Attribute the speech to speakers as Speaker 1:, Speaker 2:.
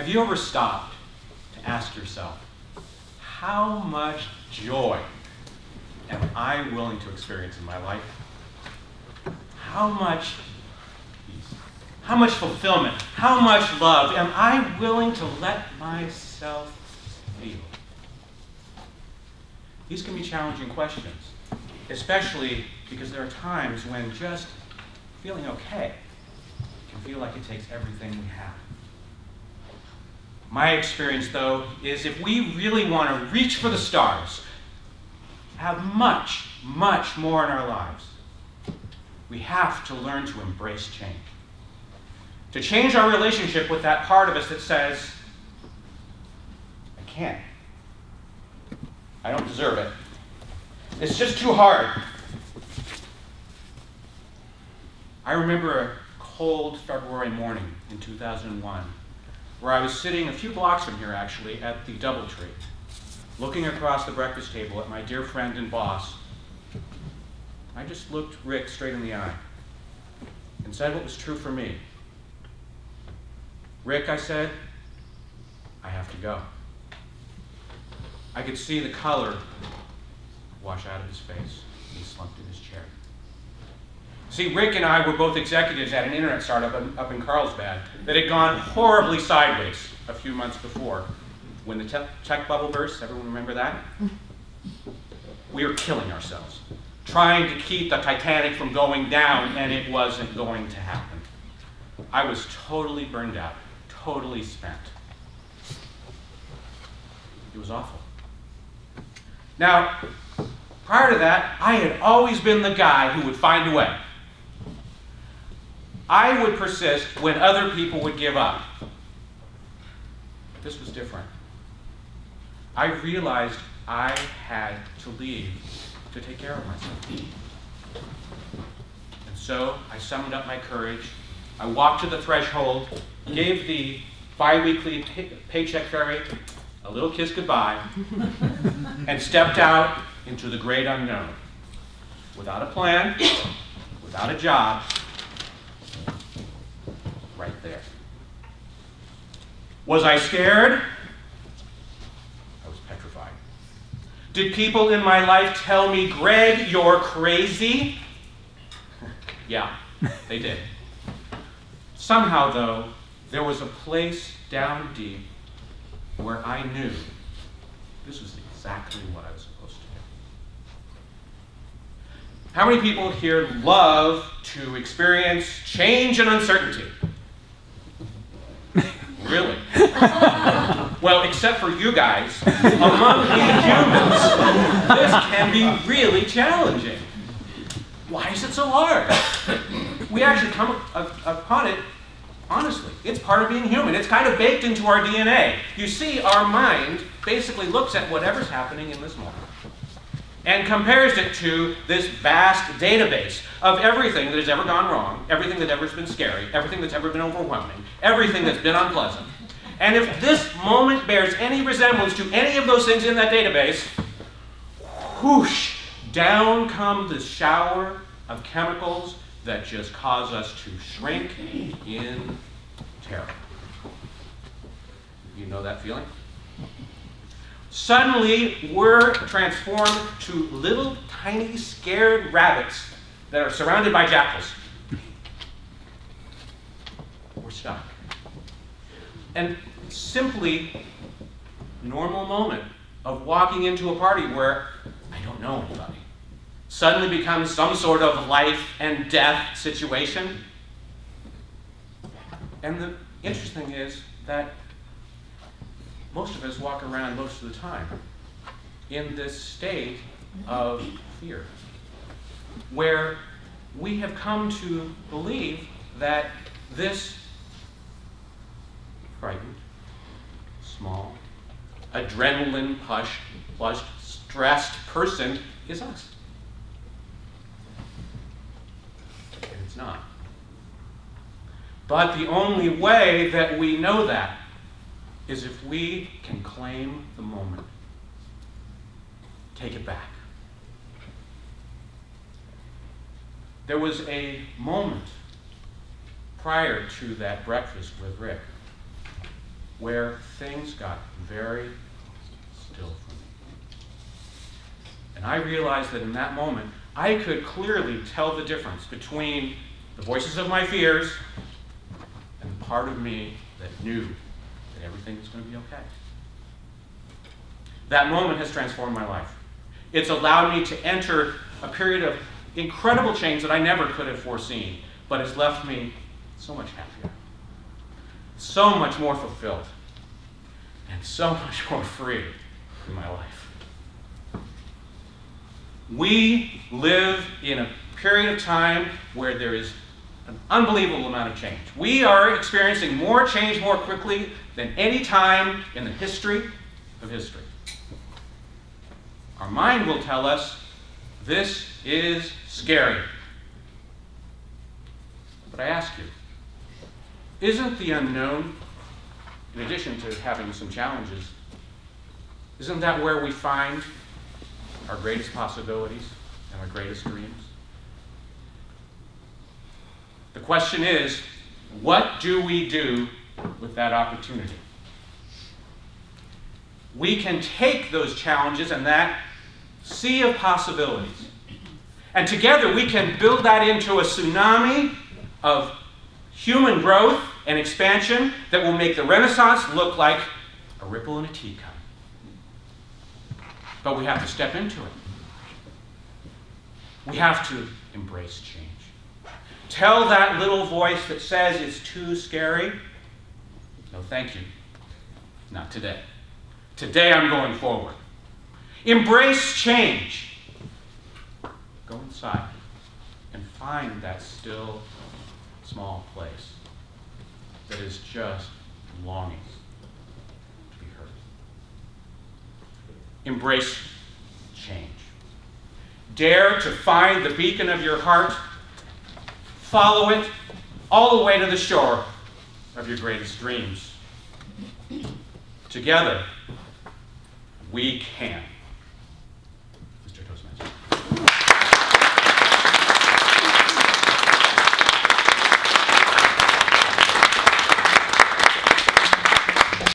Speaker 1: Have you ever stopped to ask yourself, how much joy am I willing to experience in my life? How much peace, how much fulfillment, how much love am I willing to let myself feel? These can be challenging questions, especially because there are times when just feeling okay can feel like it takes everything we have. My experience, though, is if we really want to reach for the stars, have much, much more in our lives, we have to learn to embrace change. To change our relationship with that part of us that says, I can't. I don't deserve it. It's just too hard. I remember a cold February morning in 2001, where I was sitting a few blocks from here, actually, at the DoubleTree, looking across the breakfast table at my dear friend and boss. I just looked Rick straight in the eye and said what was true for me. Rick, I said, I have to go. I could see the color wash out of his face. He slumped in his chair. See, Rick and I were both executives at an internet startup up in Carlsbad that had gone horribly sideways a few months before when the tech bubble burst. Everyone remember that? We were killing ourselves, trying to keep the Titanic from going down, and it wasn't going to happen. I was totally burned out, totally spent. It was awful. Now, prior to that, I had always been the guy who would find a way. I would persist when other people would give up. This was different. I realized I had to leave to take care of myself. And so I summoned up my courage. I walked to the threshold, gave the bi-weekly paycheck fairy a little kiss goodbye, and stepped out into the great unknown. Without a plan, without a job, right there. Was I scared? I was petrified. Did people in my life tell me, Greg, you're crazy? Yeah, they did. Somehow, though, there was a place down deep where I knew this was exactly what I was supposed to do. How many people here love to experience change and uncertainty? Really? Well, except for you guys, among we humans, this can be really challenging. Why is it so hard? We actually come upon it honestly. It's part of being human. It's kind of baked into our DNA. You see, our mind basically looks at whatever's happening in this moment and compares it to this vast database of everything that has ever gone wrong, everything that ever has been scary, everything that's ever been overwhelming, everything that's been unpleasant. And if this moment bears any resemblance to any of those things in that database, whoosh, down come the shower of chemicals that just cause us to shrink in terror. You know that feeling? Suddenly, we're transformed to little tiny scared rabbits that are surrounded by jackals. We're stuck. And simply normal moment of walking into a party where I don't know anybody suddenly becomes some sort of life and death situation. And the interesting is that most of us walk around most of the time in this state of fear, where we have come to believe that this frightened, small, adrenaline-flushed, stressed person is us. And it's not. But the only way that we know that is if we can claim the moment. Take it back. There was a moment prior to that breakfast with Rick where things got very still for me. And I realized that in that moment, I could clearly tell the difference between the voices of my fears and the part of me that knew that everything was going to be okay. That moment has transformed my life. It's allowed me to enter a period of incredible change that I never could have foreseen, but has left me so much happier, so much more fulfilled, and so much more free in my life. We live in a period of time where there is an unbelievable amount of change. We are experiencing more change more quickly than any time in the history of history. Our mind will tell us this is scary. But I ask you, isn't the unknown, in addition to having some challenges, isn't that where we find our greatest possibilities and our greatest dreams? The question is, what do we do with that opportunity? We can take those challenges and that sea of possibilities, and together we can build that into a tsunami of human growth and expansion that will make the Renaissance look like a ripple in a teacup. But we have to step into it. We have to embrace change. Tell that little voice that says it's too scary, no thank you, not today. Today I'm going forward. Embrace change. Go inside and find that still, small place that is just longing to be heard. Embrace change. Dare to find the beacon of your heart. Follow it all the way to the shore of your greatest dreams. Together, we can.